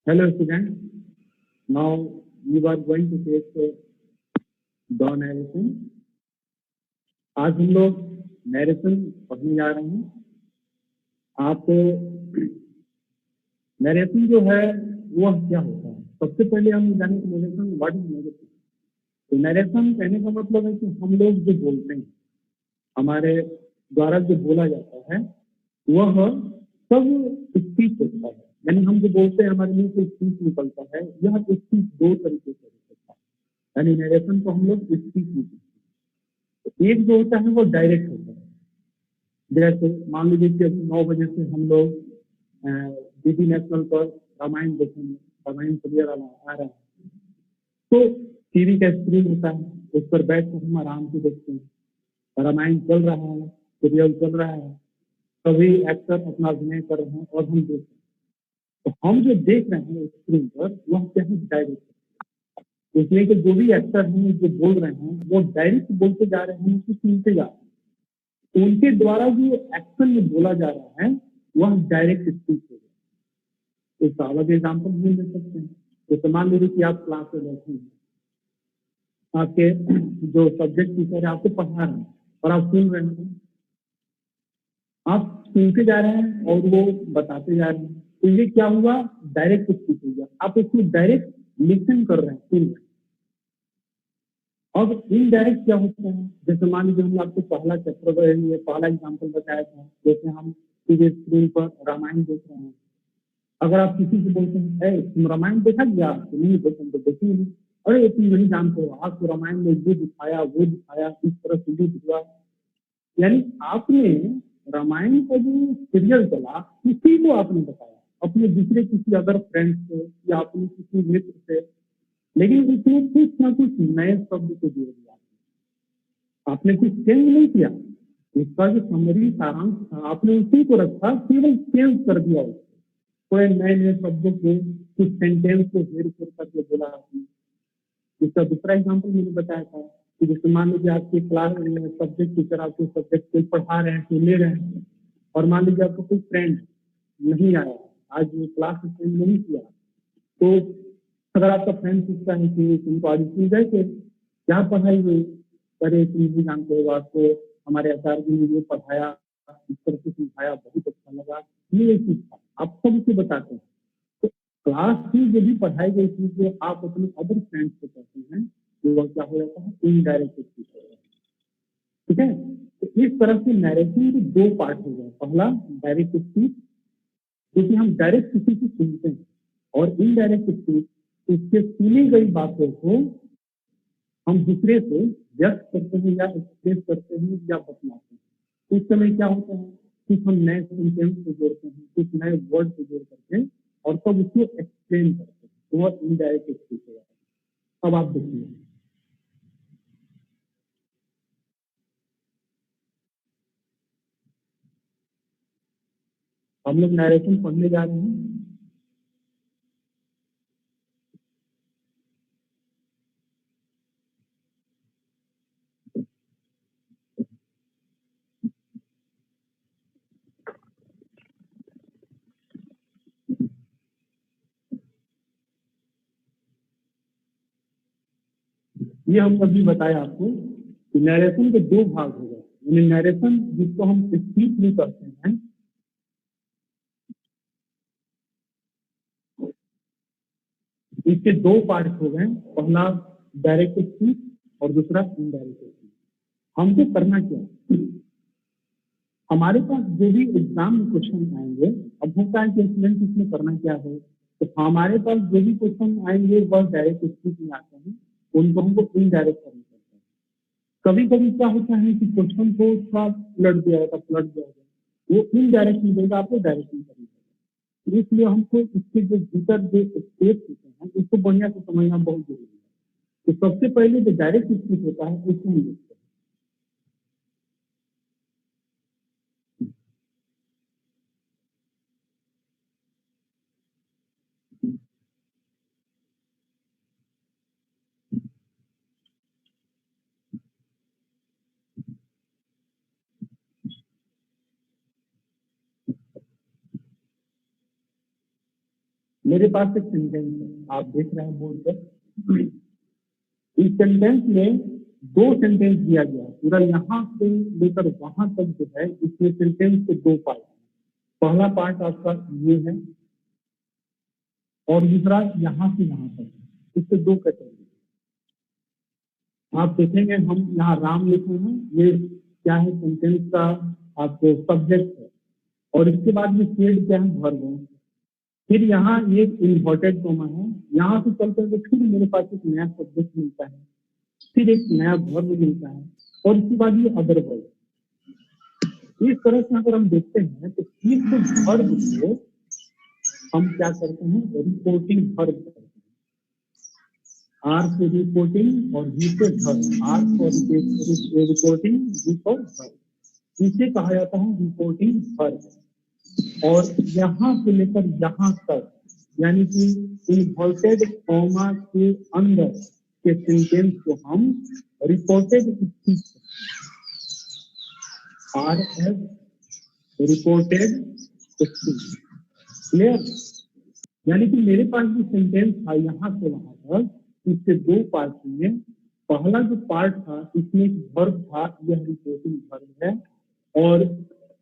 Hello students, now we are going to take the narration. आज हम लोग narration पढ़ने जा रहे हैं। आप नरेशन जो है वह क्या होता है? सबसे पहले हम जाने कि नरेशन व्हाट इज नरेशन। तो नरेशन कहने का मतलब है कि हम लोग जो बोलते हैं, हमारे द्वारा जो बोला जाता है वह सब स्पीच होता है। यानी हम जो बोलते हैं हमारे मुंह से स्पीच निकलता है, यह स्पीच दो तरीके से होता है। यानी नरेशन को हम लोग स्पीच नहीं कहते। एक जो होता है वो डायरेक्ट होता है। जैसे मान लीजिए कि अभी 9 बजे से हम लोग डीडी नेशनल पर रामायण देखेंगे, रामायण सीरियल आ रहा है, तो टीवी का स्क्रीन होता है, उस पर बैठ कर हम आराम से देखते हैं। रामायण चल रहा है, सीरियल चल रहा है, सभी एक्टर अपना अभिनय कर रहे हैं और हम देख रहे हैं। तो हम जो देख रहे हैं स्क्रीन पर वह क्या है? डायरेक्ट। इसलिए कि जो भी एक्टर हैं जो बोल रहे हैं वो डायरेक्ट बोलते जा रहे हैं, उसको सुनते जा रहे हैं। उनके द्वारा जो एक्शन में बोला जा रहा है वह डायरेक्ट स्पीच होगा। इसका अलग एग्जाम्पल भी ले सकते हैं। जैसे मान लीजिए कि आप क्लास में बैठे हैं, आपके जो सब्जेक्ट टीचर है आपको पढ़ा रहे हैं और आप सुन रहे हैं, आप सुनते जा रहे हैं और वो बताते जा रहे हैं। तो ये क्या हुआ? डायरेक्ट स्पीच हो गया। आप इसमें डायरेक्ट लिसन कर रहे हैं, सुन रहे हैं। अब इनडायरेक्ट क्या होता है? जैसे मान लीजिए हमने आपको पहला चैप्टर ये पहला एग्जाम्पल बताया था, जैसे हम टीवी स्क्रीन पर रामायण देख रहे हैं। अगर आप किसी से बोलते हैं तुम रामायण देखा गया, तो नहीं बोलते तो देखिए नहीं, अरे तुम नहीं जानते हो, आज तो रामायण में ये दिखाया वो दिखाया, इस तरह से हुआ। यानी आपने रामायण का जो सीरियल चला किसी को आपने बताया, अपने दूसरे किसी अदर फ्रेंड से या अपने किसी मित्र से, लेकिन उसमें कुछ ना कुछ नए शब्द को जोड़ दिया। आपने कुछ चेंज नहीं किया। इसका जो समरी सारांश था आपने उसी को रखा, केवल चेंज कर दिया उसको। कोई नए नए शब्दों को, कुछ सेंटेंस को हेर फेर करके बोला आपने। इसका दूसरा एग्जाम्पल मैंने बताया था कि जैसे मान लीजिए आपके क्लास सब्जेक्ट टीचर आपको सब्जेक्ट कोई पढ़ा रहे हैं, तो ले रहे हैं, और मान लीजिए आपको कोई फ्रेंड नहीं आया, आज क्लास अटेंड नहीं किया, तो अगर आपका फ्रेंड पूछता है कि तुमको आज स्कूल गए थे, क्या पढ़ाई हुई, अरे तुम भी जानते हो, आपको हमारे आचार्य जी ने जो पढ़ाया, इस तरह से समझाया, बहुत अच्छा लगा, ये चीज था, आप सब उसे बताते हैं। तो क्लास में जो भी पढ़ाई गई चीज जो आप अपने अदर फ्रेंड्स को कहते हैं, तो वह क्या हो जाता है? इनडायरेक्ट स्पीच हो जाता है। ठीक है? तो इस तरह से नैरेशन के दो पार्ट हो गए। पहला डायरेक्ट स्पीच, क्योंकि हम डायरेक्ट किसी को सुनते हैं, और इनडायरेक्ट स्पीच उसके सुनी गई बातों को हम दूसरे से व्यक्त करते हैं या एक्सप्रेस करते हैं या बतलाते हैं। उस समय क्या होता है? कुछ हम नए सेंटेंस को जोड़ते हैं, कुछ नए वर्ड को जोड़ करके, और तब उसको एक्सप्लेन करते हैं, तो वह इनडायरेक्ट स्पीच हो जाता है। अब आप देखिए, हम लोग नरेशन पढ़ने जा रहे हैं। ये हम अभी बताया आपको कि नरेशन के दो भाग हो गए। यानी नरेशन जिसको हम स्पीच भी करते हैं, इसके दो पार्ट हो गए। पहला डायरेक्ट स्पीच और दूसरा इनडायरेक्ट स्पीच। हमको करना क्या है? हमारे पास जो भी एग्जाम में क्वेश्चन आएंगे, अब होता है कि स्टूडेंट इसमें करना क्या है, तो हमारे पास जो भी क्वेश्चन आएंगे वह डायरेक्ट स्पीच में आते हैं, उनको हमको इनडायरेक्ट करना पड़ता है। कभी कभी क्या होता है कि क्वेश्चन को थोड़ा पलट दिया जाता, वो इनडायरेक्ट नहीं देगा, आपको डायरेक्ट नहीं करना पड़ेगा। तो इसलिए हमको इसके जो भीतर जो स्टेप्स होते हैं उसको बढ़िया से समझना बहुत जरूरी है। तो सबसे पहले जो डायरेक्ट स्पीच होता है उसको हम देखते हैं। मेरे पास एक सेंटेंस है, आप देख रहे हैं बोर्ड पर। इस सेंटेंस में दो सेंटेंस दिया गया, पूरा यहाँ से लेकर वहां तक जो है, इसमें सेंटेंस के दो पार्ट। पहला पार्ट आपका ये है और दूसरा यहाँ से यहाँ तक, इससे दो कैटेगरी। आप देखेंगे हम यहाँ राम लिखे हैं, ये क्या है, सेंटेंस का आपको सब्जेक्ट है, और इसके बाद में शेड क्या है, वर्ब है। फिर यहाँ ये इन्वर्टेड कॉमा है, यहाँ से चल करके फिर मेरे पास एक नया सब्जेक्ट मिलता है, फिर एक नया वर्ब मिलता है, और इसके बाद ये अदर वर्ब। इस तरह से अगर हम देखते हैं तो इस वर्ब को हम क्या करते हैं, रिपोर्टिंग वर्ब करते हैं। आर से रिपोर्टिंग और वी से verb, R for reporting, V for verb. इसे कहा जाता है रिपोर्टिंग वर्ब। और यहाँ से लेकर यहाँ तक, यानी कि इन्वर्टेड कॉमा के अंदर के सेंटेंस को हम reported speech, R S reported speech. Clear? यानी कि मेरे पास जो सेंटेंस था यहाँ से वहां तक, इससे दो पार्ट में, पहला जो पार्ट था इसमें एक वर्ब था, यह रिपोर्टिंग वर्ब है, और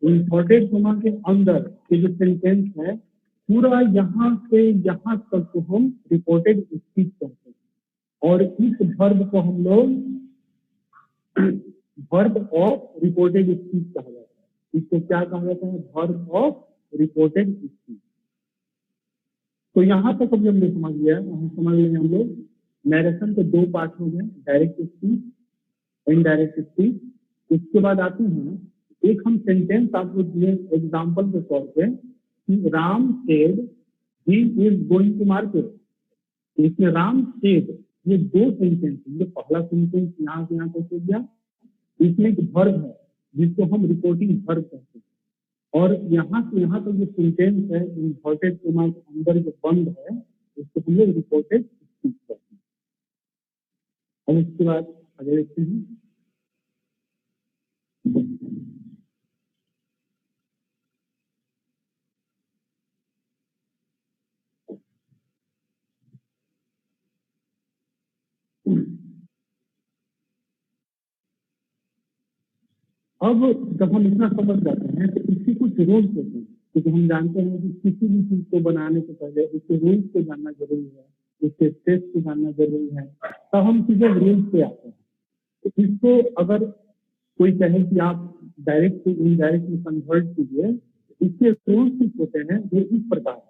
इन्वर्टेड कॉमा के अंदर के जो सेंटेंस है, पूरा यहाँ से यहाँ तक को हम रिपोर्टेड स्पीच कहते हैं। और इस वर्ब को हम लोग वर्ब ऑफ रिपोर्टेड स्पीच कहा जाता है। इसको क्या कहा जाता है, वर्ब ऑफ रिपोर्टेड स्पीच। तो यहाँ तक अभी हमने समझ लिया, हम समझ लेंगे हम लोग नरेशन के दो पार्ट हो गए, डायरेक्ट स्पीच, इनडायरेक्ट स्पीच। इसके बाद आते हैं, एक हम सेंटेंस आपको दिए एग्जाम्पल के तौर पे कि Ram said he is going to market. इसमें राम सेड, ये दो सेंटेंस, ये पहला सेंटेंस यहाँ से यहाँ तक हो गया, इसमें एक वर्ब है जिसको हम रिपोर्टिंग वर्ब कहते हैं, और यहाँ से यहाँ तक जो सेंटेंस है इन्वर्टेड कॉमा के अंदर जो बंद है, उसको हम लोग रिपोर्टेड स्पीच कहते हैं। अब इसके बाद आगे देखते हैं। अब जब हम इतना समझ जाते हैं तो इसके कुछ रूल्स होते हैं, क्योंकि हम जानते हैं कि किसी भी चीज को बनाने से पहले उसके रूल्स को जानना जरूरी है, उसके स्टेप्स को जानना जरूरी है, तब हम सीधे रूल्स पे आते हैं। तो इसको अगर कोई कहे कि आप डायरेक्ट से इनडायरेक्ट में कन्वर्ट कीजिए, इसके रूल्स कुछ होते हैं जो इस प्रकार।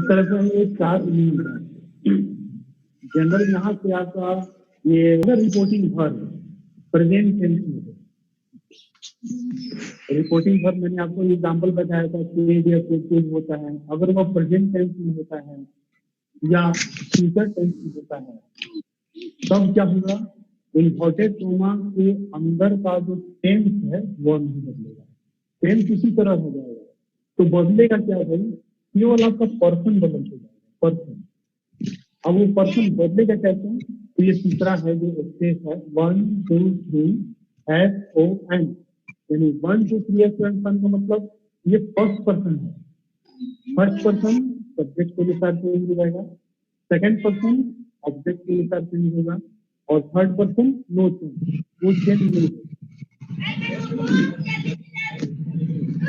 तरह से ये 4 नियम है। जनरल यहाँ से आपका ये रिपोर्टिंग वर्ब प्रेजेंट टेंस में है। रिपोर्टिंग वर्ब मैंने आपको एग्जांपल बताया था कि या कुछ होता है, अगर वो प्रेजेंट टेंस में होता है या फ्यूचर टेंस में होता है तब क्या होगा, इन्वर्टेड कॉमा के अंदर का जो टेंस है वो नहीं बदलेगा, टेंस उसी तरह हो जाएगा। तो बदलेगा क्या भाई, केवल आपका पर्सन बदल हो जाएगा, पर्सन। अब वो पर्सन बदलेगा कैसे, तो ये तीसरा है जो स्टेप है 1 2 3 SON, यानी 1 2 3 SON का मतलब ये फर्स्ट पर्सन है। फर्स्ट पर्सन सब्जेक्ट के अनुसार चेंज हो जाएगा, सेकंड पर्सन ऑब्जेक्ट के अनुसार चेंज होगा, और थर्ड पर्सन नो चेंज, वो चेंज नहीं होगा।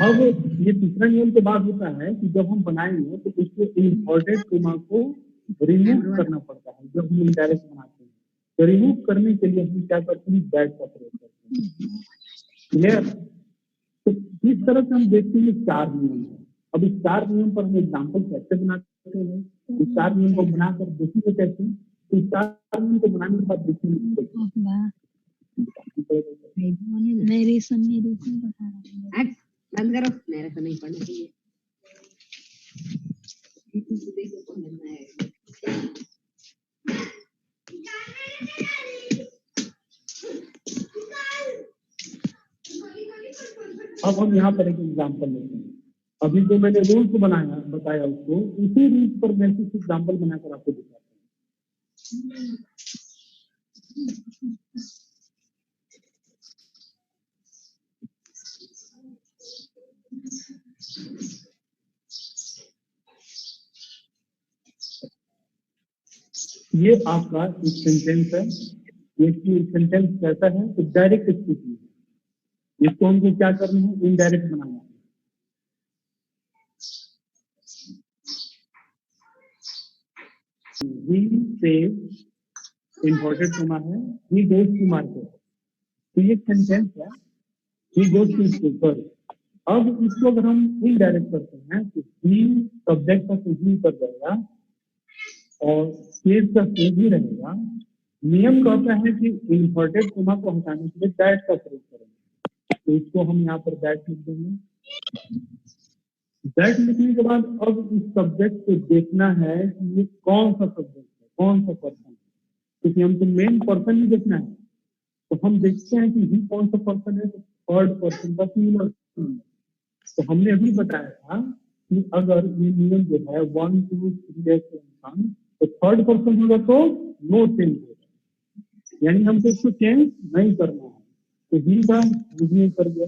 अब ये तीसरा नियम के बाद होता है कि जब हम बनाएंगे तो उसको इन्वर्टेड कॉमा को रिमूव करना पड़ता है। जब हम इनडायरेक्ट बनाते हैं तो रिमूव करने के लिए हम क्या करते हैं, दैट का प्रयोग करते हैं। क्लियर? तो इस तरह से हम देखते हैं 4 नियम है। अब इस 4 नियम पर हम एग्जाम्पल कैसे बनाते हैं, इस 4 नियम को बनाकर देखेंगे कैसे। तो इस 4 नियम को बनाने के बाद देखेंगे मेरी सुनने बंद करो, मेरे को नहीं पढ़ना चाहिए। अब हम यहाँ पर एक एग्जाम्पल लेते हैं। अभी जो मैंने रूल्स बनाया बताया उसको, उसी रूल्स पर मैं कुछ एग्जाम्पल बनाकर आपको दिखाता हूँ। ये आपका एक सेंटेंस है, ये सेंटेंस कैसा है तो डायरेक्ट स्पीकिंग है। इसको हमको क्या करना है, इनडायरेक्ट बनाना है। He says, इन्वर्टेड कॉमा है, he goes to market, तो ये सेंटेंस है, he goes to school। Sorry, अब इसको अगर हम इनडायरेक्ट करते हैं तो he सब्जेक्ट का ही कर जाएगा और केस का केस ही रहेगा। नियम कहता है कि इन्वर्टेड कॉमा को हटाने के लिए दैट का प्रयोग करेंगे, तो इसको हम यहाँ पर दैट लिख देंगे। दैट लिखने के बाद अब इस सब्जेक्ट को देखना है कि ये कौन सा सब्जेक्ट है, कौन सा पर्सन है, क्योंकि हमको मेन पर्सन ही देखना है। तो हम देखते हैं कि ही कौन सा पर्सन है, तो थर्ड पर्सन का सिंगुलर। तो हमने अभी बताया था कि अगर ये नियम जो है 1 2 3 इंसान, तो थर्ड पर्सन होगा तो नो चेंज होगा, यानी हमको इसको चेंज नहीं करना है। तो ही का नहीं कर दिया,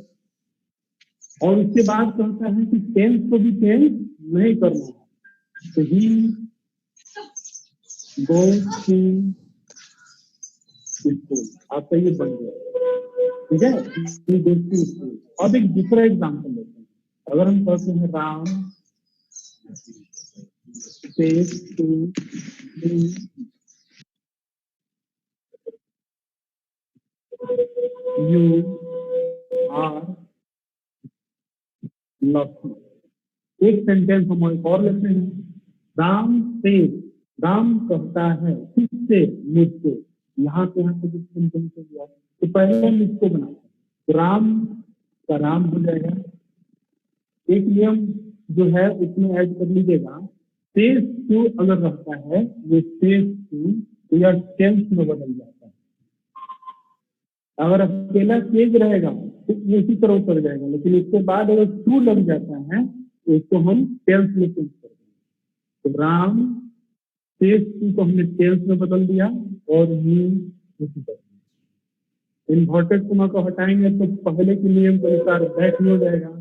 और उसके बाद कहता है कि टेंस को भी चेंज नहीं करना है। तो ही गोस टू स्कूल, आपका ये बन गया, ठीक है। ही गोस टू स्कूल। अब एक दूसरा एग्जाम्पल लेते हैं। अगर हम कहते हैं Ram says to me, you are lucky। एक सेंटेंस हम एक और लेते हैं। राम से, राम कहता है किससे, मुझसे। यहाँ से यहाँ से सेंटेंस हो गया, तो पहले हम इसको बनाते हैं, तो राम का राम हो जाएगा। एक नियम जो है उसमें ऐड कर लीजिएगा, सेज टू अगर रहता है ये सेज टू या टेंस में बदल जाता है। अगर अकेला सेज रहेगा तो इसी तरह उतर जाएगा, लेकिन इसके बाद अगर टू लग जाता है तो इसको हम टेंस में चेंज कर देंगे। तो राम सेज टू को हमने टेंस में बदल दिया और ही उसी तरह। इन्वर्टेड कॉमा को हटाएंगे तो पहले के नियम के अनुसार दैट हो जाएगा।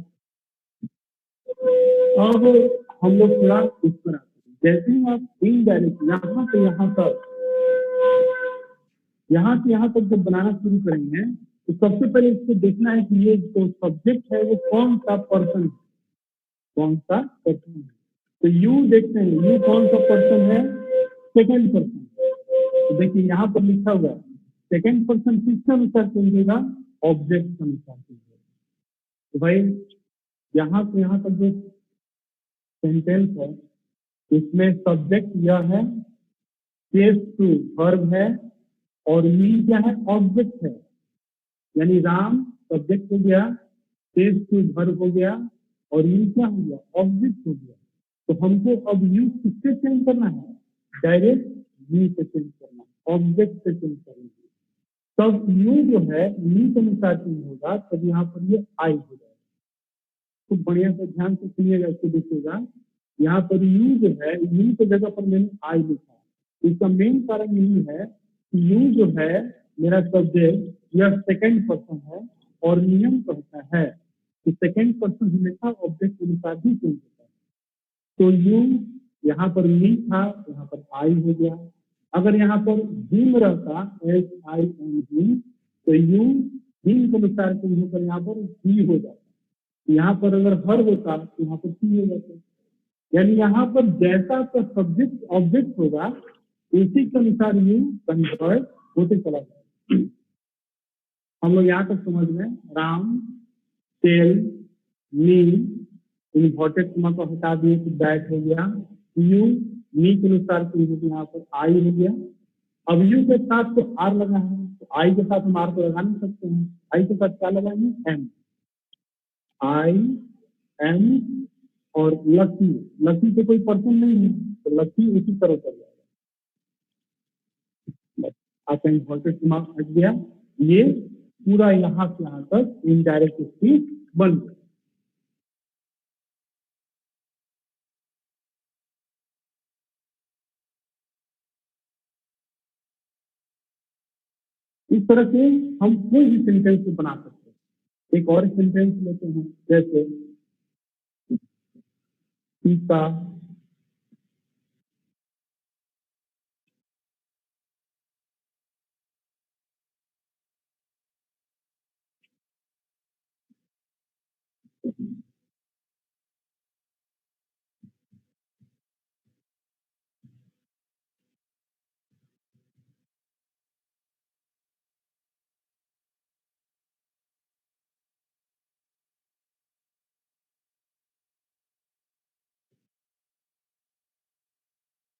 अब हम लोग थोड़ा इस पर आते हैं, जैसे ही आप इनडायरेक्ट यहाँ से यहाँ तक जब बनाना शुरू करेंगे तो सबसे पहले इसको देखना है कि ये जो सब्जेक्ट है वो कौन सा पर्सन है, कौन सा पर्सन है। तो यू देखते हैं, यू कौन सा पर्सन है, सेकेंड पर्सन। तो देखिए यहाँ पर लिखा हुआ है सेकेंड पर्सन किसके अनुसार चेंज होगा, ऑब्जेक्ट के अनुसार चेंज होगा। तो भाई यहाँ से यहाँ तक जो सेंटेंस है इसमें सब्जेक्ट यह है, केस टू वर्ब है और मी क्या है, ऑब्जेक्ट है। यानी राम सब्जेक्ट हो गया, केस टू वर्ब हो गया और मी क्या हो गया, ऑब्जेक्ट हो गया। तो हमको अब यू किससे चेंज करना है, डायरेक्ट मी से चेंज करना, ऑब्जेक्ट से चेंज करना है। तब यू जो है मी के अनुसार चेंज होगा, तब यहाँ पर ये आई हो जाएगा। तो बढ़िया से ध्यान से सुनिएगा, इसको देखिएगा। यहाँ पर यू जो है, यू की जगह पर मैंने आई लिखा। इसका मेन कारण यही है कि यू जो है मेरा सब्जेक्ट, यह सेकंड पर्सन है और नियम कहता है कि सेकंड पर्सन हमेशा ऑब्जेक्ट के अनुसार ही चेंज होता है। तो यू यहाँ पर मी था, यहाँ पर आई हो गया। अगर यहाँ पर हिम रहता, HIM, तो यू हिम के अनुसार चेंज होकर यहाँ पर ही हो जाता। यहाँ पर अगर हर होता तो यहाँ पर सी हो जाता। यानी यहाँ पर जैसा का सब्जेक्ट ऑब्जेक्ट होगा उसी के अनुसार यू कन्वर्ट होते चला जाएगा। हम लोग यहाँ तक समझ में, राम, टेल, मी, इन्वर्टेड कॉमा को हटा दिए तो दैट हो गया। यू मी के अनुसार यहाँ पर आई हो गया। अब यू के साथ तो आर लगा है, तो आई के साथ हम आर को लगा नहीं सकते हैं। आई के साथ क्या लगाएंगे, एम, आई एम और लकी। लकी तो कोई पर्सन नहीं है, तो लकी उसी तरह चल जाएगा। आपका इन्वर्टेड कॉमा हट गया। ये पूरा यहाँ से यहाँ तक इनडायरेक्ट स्पीच बन गया। इस तरह से हम कोई भी सेंटेंस बना सकते हैं। एक और सेंटेंस लेते हैं, जैसे सीता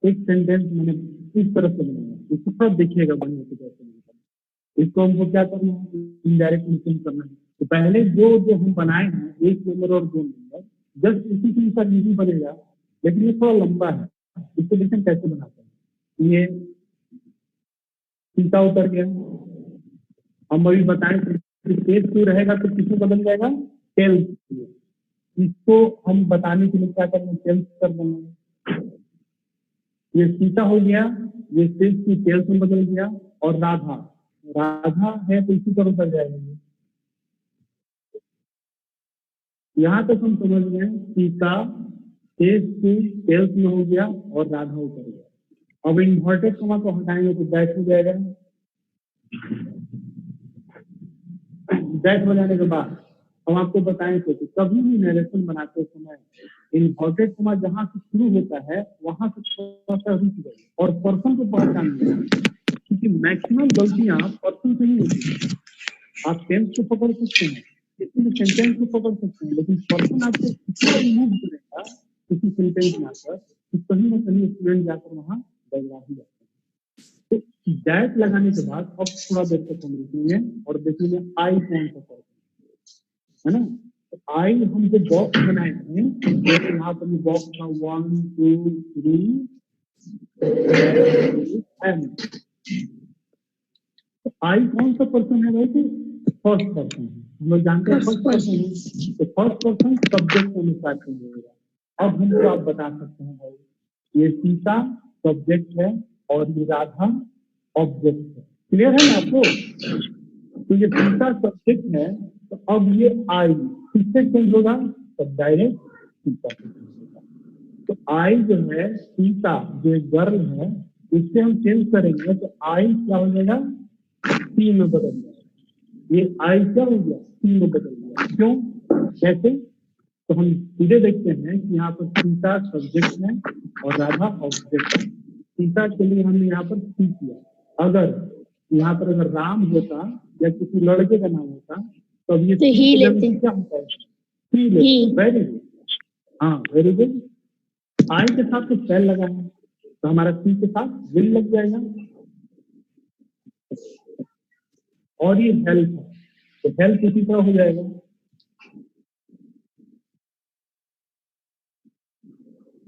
एक सेंटेंस मैंने इस तरह से बनाया, इसको सब देखिएगा बढ़िया से कैसे बनता है। इसको हमको क्या करना है, इनडायरेक्ट चेंज करना है। तो पहले जो हम बनाए हैं, एक नंबर और दो नंबर, जस्ट इसी के अनुसार यही बनेगा, लेकिन ये थोड़ा लंबा है। इसको देखिए कैसे बनाते हैं। ये सीता उतर गया, हम अभी बताएं केस टू रहेगा तो किसमें बदल जाएगा, टेल। इसको हम बताने के लिए क्या करना है, टेल्स कर देंगे। ये सीता हो गया, ये सेल्स की टेल्स में बदल गया। और राधा, राधा है तो इसी तरह उतर जाएगी। यहाँ तक हम समझ गए, सीता सेल्स की टेल्स में हो गया और राधा उतर गया। अब इन्वर्टेड कॉमा को हटाएंगे तो दैट हो जाएगा। दैट हो जाने के बाद हम आपको बताएं तो कभी भी नरेशन बनाते समय इन्वर्टेड कॉमा जहां से शुरू होता है वहां से थोड़ा सा रुक जाए और पर्सन को पहचान लें, क्योंकि मैक्सिमम गलतियां पर्सन से ही होती है। आप टेंस को पकड़ सकते हैं, किसी भी सेंटेंस को पकड़ सकते हैं, लेकिन पर्सन आपको कितना रिमूव करेगा किसी सेंटेंस में आकर, तो कहीं ना कहीं स्टूडेंट जाकर वहां बदला ही जाता है। तो दैट लगाने के बाद अब थोड़ा देर तक हम रुकेंगे और देखेंगे आई कौन सा पर्सन है ना। तो आई हम जो बॉक्स बनाए हैं, जैसे यहाँ पर बॉक्स था 1 2 3 एम। तो आई कौन सा पर्सन है भाई, तो फर्स्ट पर्सन है। हम लोग जानते हैं फर्स्ट पर्सन है, तो फर्स्ट पर्सन सब्जेक्ट के अनुसार चेंज होगा। अब हमको आप बता सकते हैं भाई, ये सीता सब्जेक्ट है और ये राधा ऑब्जेक्ट है। क्लियर है ना आपको। तो ये सीता सब्जेक्ट है, तो अब ये आई किससे चेंज होगा, तो डायरेक्ट सीता से चेंज होगा। तो आई जो है सीता जो एक गर्ल है उससे हम चेंज करेंगे तो आई क्या हो जाएगा, सी में बदल जाएगा। ये आई क्या हो गया, सी में बदल गया। क्यों, कैसे, तो हम सीधे देखते हैं कि यहाँ पर सीता सब्जेक्ट है और राधा ऑब्जेक्ट है। सीता के लिए हमने यहाँ पर सी किया। अगर यहाँ पर अगर राम होता या किसी लड़के का नाम होता तो अब ये तो ही लेते क्या होता है, सी लेते। वेरी गुड, हाँ वेरी गुड। आई के साथ तो शैल लगा है, तो हमारा सी के साथ विल लग जाएगा। और ये हेल्प है, तो हेल्प इसी तरह हो जाएगा।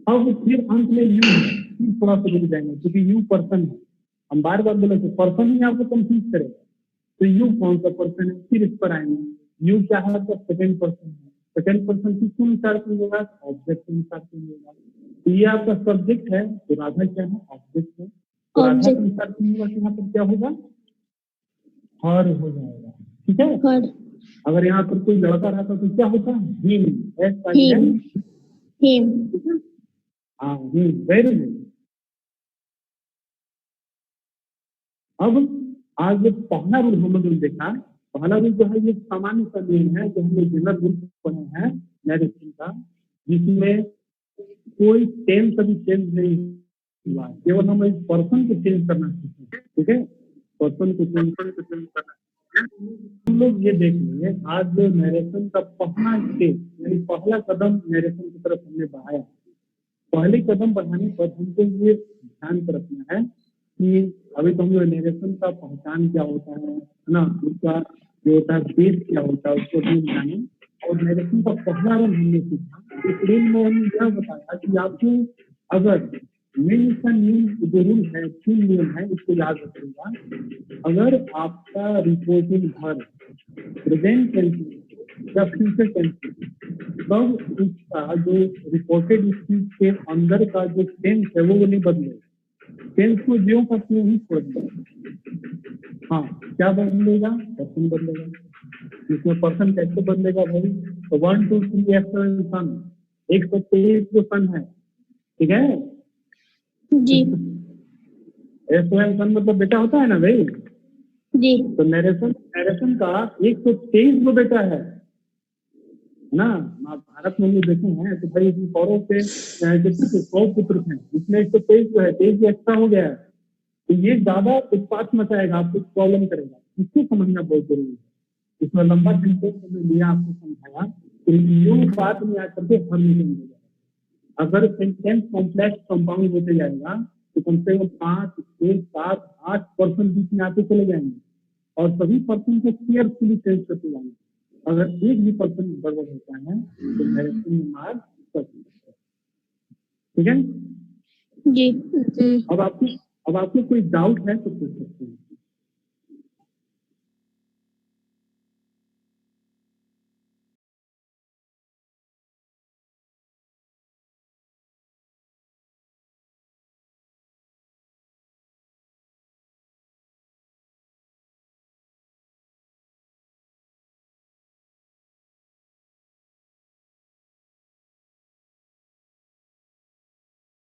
अब फिर अंत में यू फिर थोड़ा सा जुड़ जाएंगे, क्योंकि यू पर्सन है। हम बार बार बोले तो पर्सन ही आपको कंफ्यूज करेगा, तो यू कौन सा पर्सन है, फिर इस पर आएंगे। यू क्या है, तो सेकेंड पर्सन है। सेकेंड पर्सन किसके अनुसार चलेगा, ऑब्जेक्ट के अनुसार चलेगा। तो ये आपका सब्जेक्ट है, तो राधा क्या है, ऑब्जेक्ट है। तो राधा के अनुसार चलेगा, तो यहाँ पर क्या होगा, हर हो जाएगा। ठीक है, अगर यहाँ पर कोई लड़का रहता तो क्या होता है, हिम। हाँ, वेरी गुड। अब आज जो पहला रूल हम लोग देखा, पहला रूल जो है ये सामान्य सा नियम है, जो हम लोग जनरल रूल बने हैं नैरेशन का, जिसमें कोई टेंस अभी चेंज नहीं हुआ, केवल हम इस पर्सन को चेंज करना सीखे। ठीक है, पर्सन को चेंज करना। हम लोग ये देख लेंगे, आज जो नैरेशन का पहला स्टेज यानी पहला कदम नैरेशन की तरफ हमने बढ़ाया। पहले कदम बढ़ाने पर हमको ये ध्यान पर रखना है कि अभी तो हम लोग नैरेशन का पहचान क्या होता है ना, उसका जो होता है बेस क्या होता है, उसको भी जाने। और नैरेशन का पहला रंग हमने सीखा। इस रील में हमने यह बताया कि आपको अगर मेन का नियम जो रूल है, 3 नियम है, इसको याद रखिएगा। अगर आपका रिपोर्टिंग वर्ब प्रेजेंट टेंस या फ्यूचर टेंस, तब उसका जो रिपोर्टेड स्पीच के अंदर का जो टेंस है वो नहीं बदलेगा। टेंस को ज्यों का त्यों ही छोड़ देगा। हाँ, क्या बदलेगा, पर्सन बदलेगा। इसमें पर्सन कैसे बदलेगा भाई, तो 1 2 3 सन, 123 जो सन है, ठीक है जी सन मतलब बेटा होता है ना भाई जी। तो नैरेशन का 123 जो बेटा है ना, भारत में हम लोग देखे हैं तो भाई कौरव के 100 पुत्र हैं, इसमें 123 जो है 23 एक्स्ट्रा हो गया है, तो ये ज्यादा उत्पात मचाएगा, आपको प्रॉब्लम करेगा। इसको समझना बहुत जरूरी है। इसमें लंबा सेंटेंस में लिया, आपको समझाया तो न्यू बात में आकर के हर मीटिंग हो जाएगा। अगर सेंटेंस कॉम्प्लेक्स कंपाउंड होते जाएगा तो कम से कम 5 6 7 8% बीच में आते चले जाएंगे, और सभी पर्सन को केयरफुली चेंज करते जाएंगे। अगर एक भी पर्सन गड़बड़ होता है तो नैरेशन में मार कर सकते हैं। ठीक है जी। अब आपको कोई डाउट है तो पूछ सकते हैं।